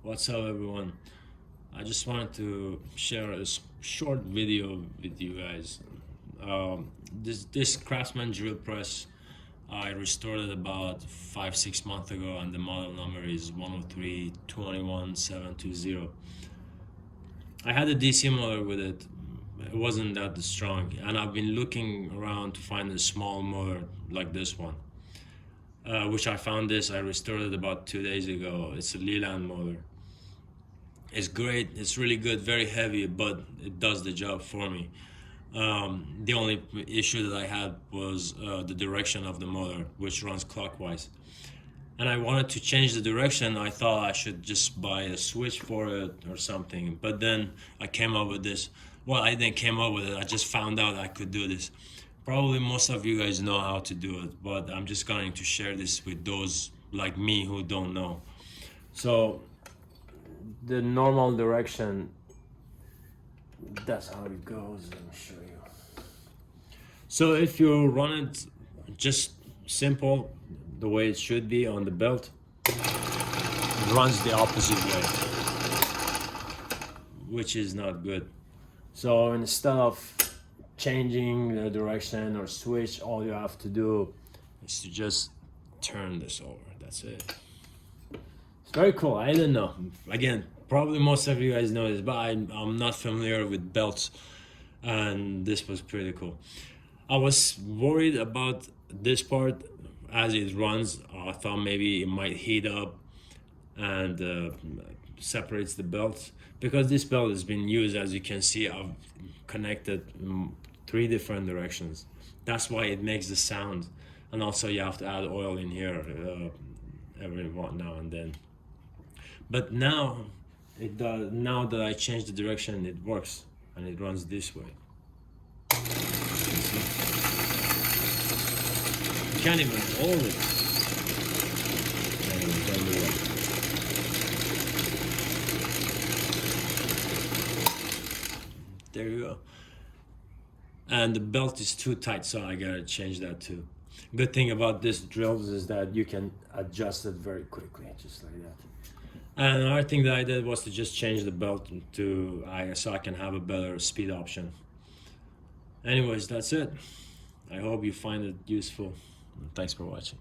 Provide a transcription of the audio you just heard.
What's up, everyone? I just wanted to share a short video with you guys. This Craftsman Drill Press, I restored it about 5-6 months ago, and the model number is 103-21720. I had a DC motor with it. It wasn't that strong, and I've been looking around to find a small motor like this one, which I found this. I restored it about 2 days ago. It's a Leland Motor. It's great, it's really good, very heavy, but it does the job for me. The only issue that I had was the direction of the motor, which runs clockwise. And I wanted to change the direction. I thought I should just buy a switch for it or something. But then I came up with this. Well, I didn't came up with it, I just found out I could do this. Probably most of you guys know how to do it, but I'm just going to share this with those like me who don't know. So the normal direction, that's how it goes. Let me show you. So if you run it just simple, the way it should be on the belt, it runs the opposite way, which is not good. So instead of changing the direction or switch, all you have to do is to just turn this over. That's it. It's very cool. I don't know. Again, probably most of you guys know this, but I'm not familiar with belts, and this was pretty cool. I was worried about this part as it runs. I thought maybe it might heat up and separates the belts, because this belt has been used. As you can see, I've connected 3 different directions. That's why it makes the sound. And also you have to add oil in here every now and then. But now it does. Now that I changed the direction, it works and it runs this way. You can't even hold it. There you go. And the belt is too tight, so I gotta change that too. Good thing about this drills is that you can adjust it very quickly, just like that. And another thing that I did was to just change the belt so I can have a better speed option. Anyways, that's it. I hope you find it useful. Thanks for watching.